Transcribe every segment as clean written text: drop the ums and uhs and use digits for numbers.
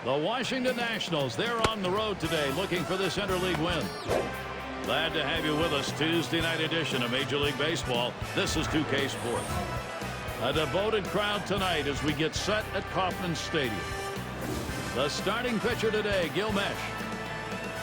The Washington Nationals, they're on the road today looking for this interleague win. Glad to have you with us. Tuesday night edition of Major League Baseball. This is 2K Sports. A devoted crowd tonight as we get set at Kauffman Stadium. The starting pitcher today, Gil Mesh.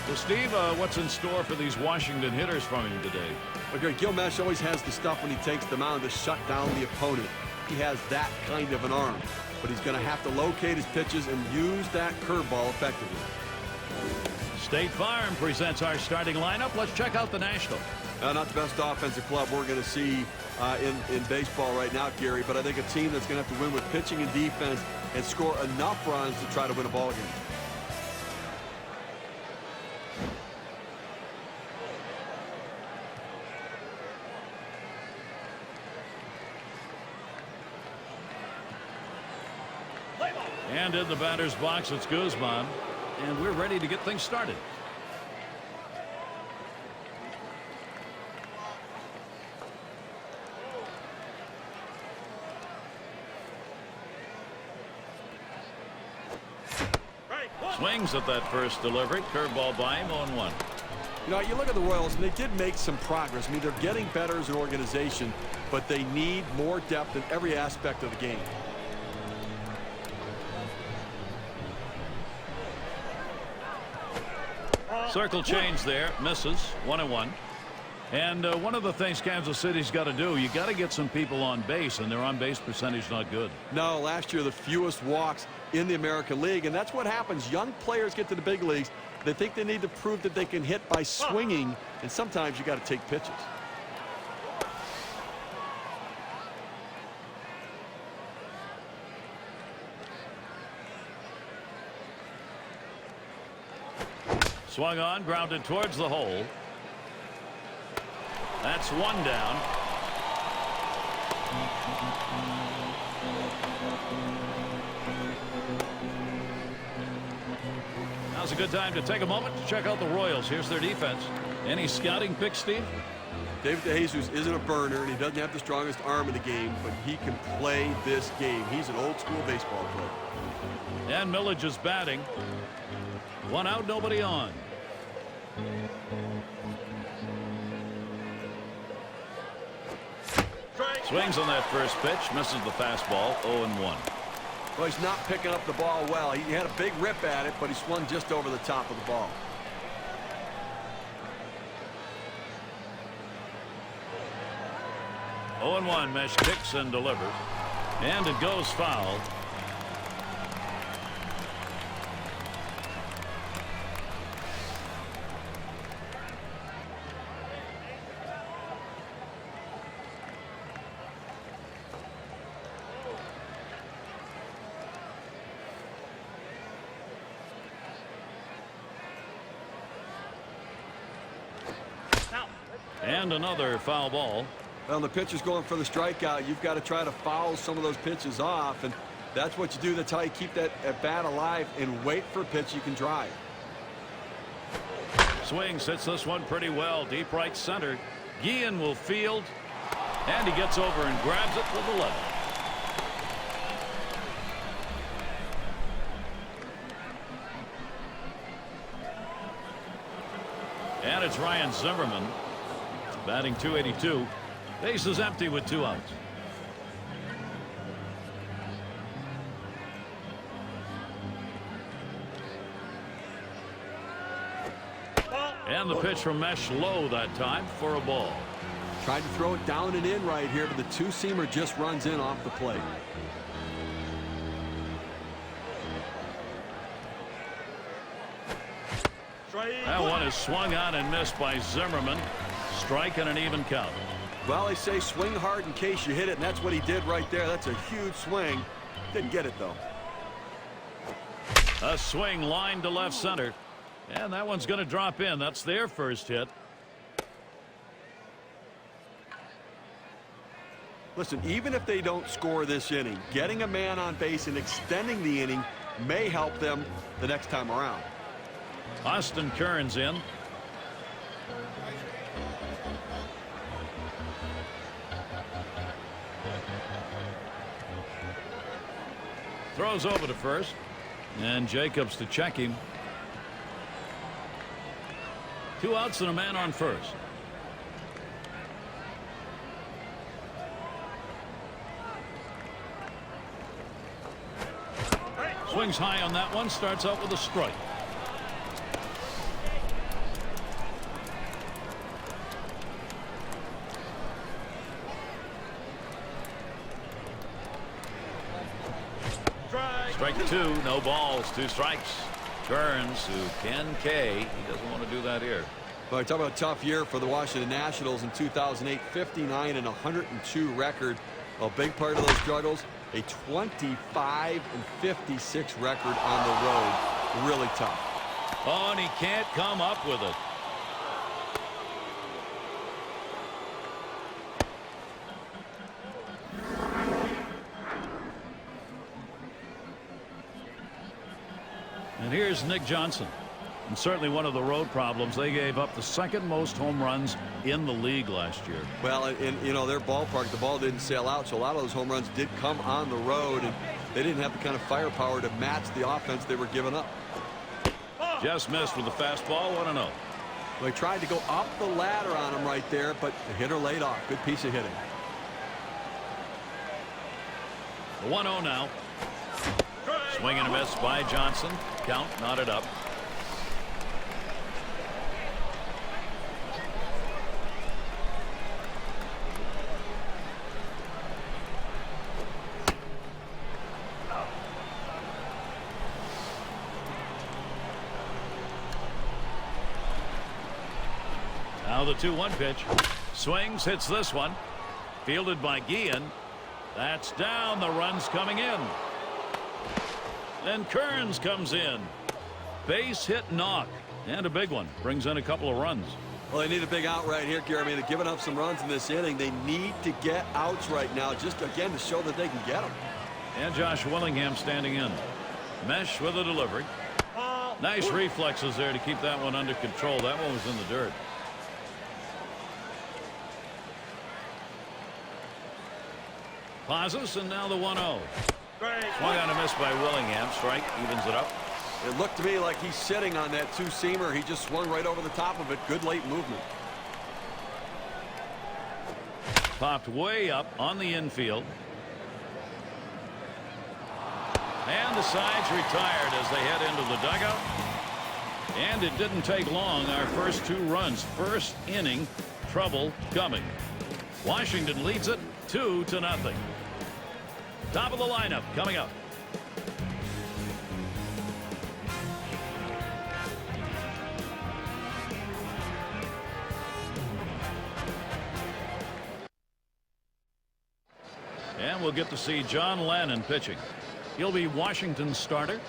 So Steve, what's in store for these Washington hitters from him today? Okay, Gil Mesh always has the stuff when he takes the mound to shut down the opponent. He has that kind of an arm. But he's going to have to locate his pitches and use that curveball effectively. State Farm presents our starting lineup. Let's check out the Nationals. Not the best offensive club we're going to see in baseball right now, Gary, but I think a team that's going to have to win with pitching and defense and score enough runs to try to win a ball game. And in the batter's box, it's Guzman. And we're ready to get things started. Swings at that first delivery. Curveball by him, 0-1. You know, you look at the Royals, and they did make some progress. I mean, they're getting better as an organization, but they need more depth in every aspect of the game. Circle change there, misses, 1-1. And one of the things Kansas City's got to do, you got to get some people on base, and their on-base percentage not good. No, last year the fewest walks in the American League, and that's what happens. Young players get to the big leagues. They think they need to prove that they can hit by swinging, and sometimes you got to take pitches. Swung on, grounded towards the hole. That's one down. Now's a good time to take a moment to check out the Royals. Here's their defense. Any scouting picks, Steve? David DeJesus isn't a burner, and he doesn't have the strongest arm in the game, but he can play this game. He's an old-school baseball player. And Millage is batting. One out, nobody on. Swings on that first pitch, misses the fastball, 0-1. Well, he's not picking up the ball well. He had a big rip at it, but he swung just over the top of the ball. Oh, 0-1. Mesh kicks and delivers, and it goes foul. And another foul ball. Well, the pitcher's going for the strikeout. You've got to try to foul some of those pitches off, and that's what you do. That's how you keep that at bat alive and wait for a pitch you can drive. Swings, hits this one pretty well, deep right center. Guillen will field, and he gets over and grabs it with the left. And it's Ryan Zimmerman batting .282. Base is empty with 2 outs. And the pitch from Mesh low that time for a ball. Tried to throw it down and in right here, but the two-seamer just runs in off the plate. That one is swung on and missed by Zimmerman. Strike and an even count. Well, they say swing hard in case you hit it, and that's what he did right there. That's a huge swing. Didn't get it, though. A swing line to left center. And that one's going to drop in. That's their first hit. Listen, even if they don't score this inning, getting a man on base and extending the inning may help them the next time around. Austin Kearns in. Throws over to first. And Jacobs to check him. 2 outs and a man on first. Swings high on that one. Starts out with a strike. Strike 2, no balls, 2 strikes. Kearns, who can K, he doesn't want to do that here. Well, talk about a tough year for the Washington Nationals in 2008, 59 and 102 record. A big part of those struggles, a 25 and 56 record on the road. Really tough. Oh, and he can't come up with it. And here's Nick Johnson. And certainly one of the road problems. They gave up the 2nd most home runs in the league last year. Well, in you know, their ballpark, the ball didn't sail out, so a lot of those home runs did come on the road, and they didn't have the kind of firepower to match the offense they were giving up. Just missed with the fastball. 1-0. They tried to go up the ladder on him right there, but the hitter laid off. Good piece of hitting. The 1-0 now. Swing and a miss by Johnson. Count knotted up. Now the 2-1 pitch. Swings, hits this one. Fielded by Guillen. That's down. The run's coming in. Then Kearns comes in. Base hit knock. And a big one. Brings in a couple of runs. Well, they need a big out right here, Gary. I mean, they're giving up some runs in this inning. They need to get outs right now, just again to show that they can get them. And Josh Willingham standing in. Mesh with a delivery. Nice reflexes there to keep that one under control. That one was in the dirt. Pauses, and now the 1-0. Swung on a miss by Willingham. Strike, evens it up. It looked to me like he's sitting on that 2-seamer. He just swung right over the top of it. Good late movement. Popped way up on the infield. And the sides retired as they head into the dugout. And it didn't take long. Our first 2 runs. First inning, trouble coming. Washington leads it 2-0. Top of the lineup coming up. And we'll get to see John Lannon pitching. He'll be Washington's starter.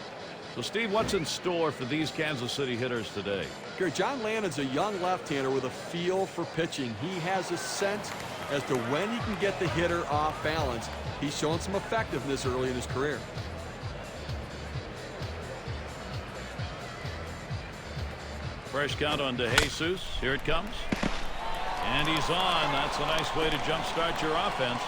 So, Steve, what's in store for these Kansas City hitters today? Gary, John Lannon's a young left-hander with a feel for pitching. He has a sense as to when he can get the hitter off balance. He's shown some effectiveness early in his career. Fresh count on DeJesus. Here it comes. And he's on. That's a nice way to jumpstart your offense.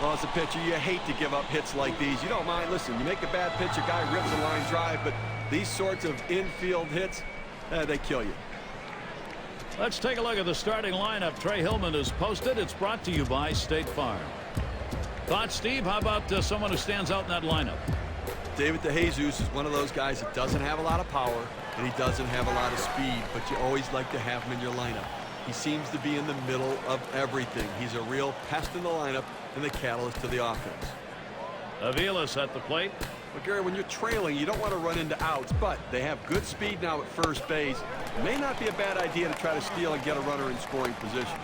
Well, as a pitcher, you hate to give up hits like these. You don't mind. Listen, you make a bad pitch, a guy rips a line drive, but these sorts of infield hits, they kill you. Let's take a look at the starting lineup. Trey Hillman is posted. It's brought to you by State Farm. Thoughts, Steve? How about someone who stands out in that lineup? David DeJesus is one of those guys that doesn't have a lot of power, and he doesn't have a lot of speed, but you always like to have him in your lineup. He seems to be in the middle of everything. He's a real pest in the lineup and the catalyst to the offense. Aviles at the plate. But Gary, when you're trailing, you don't want to run into outs, but they have good speed now at first base. It may not be a bad idea to try to steal and get a runner in scoring position.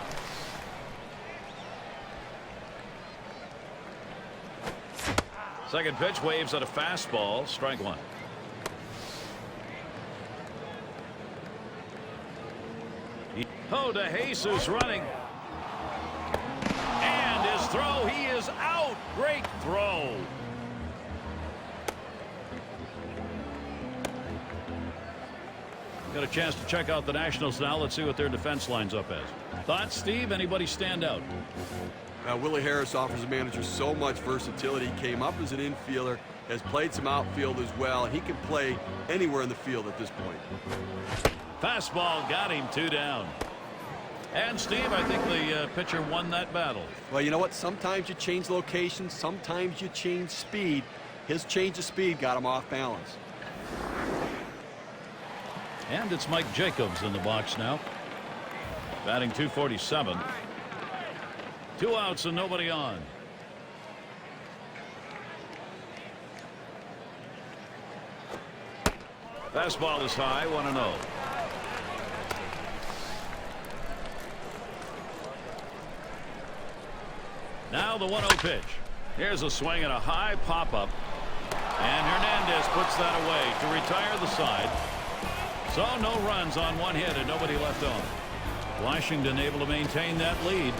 Second pitch, waves at a fastball. Strike 1. Oh, DeJesus running. And his throw, he is out. Great throw. Got a chance to check out the Nationals now. Let's see what their defense lines up as. Thoughts, Steve? Anybody stand out? Willie Harris offers the manager so much versatility. He came up as an infielder, has played some outfield as well, and he can play anywhere in the field at this point. Fastball got him, 2 down. And Steve, I think the pitcher won that battle. Well, you know what? Sometimes you change location, sometimes you change speed. His change of speed got him off balance. And it's Mike Jacobs in the box now. Batting .247. 2 outs and nobody on. Fastball is high, 1-0. Now the 1-0 pitch. Here's a swing and a high pop-up. And Hernandez puts that away to retire the side. So no runs on 1 hit and nobody left on. Washington able to maintain that lead.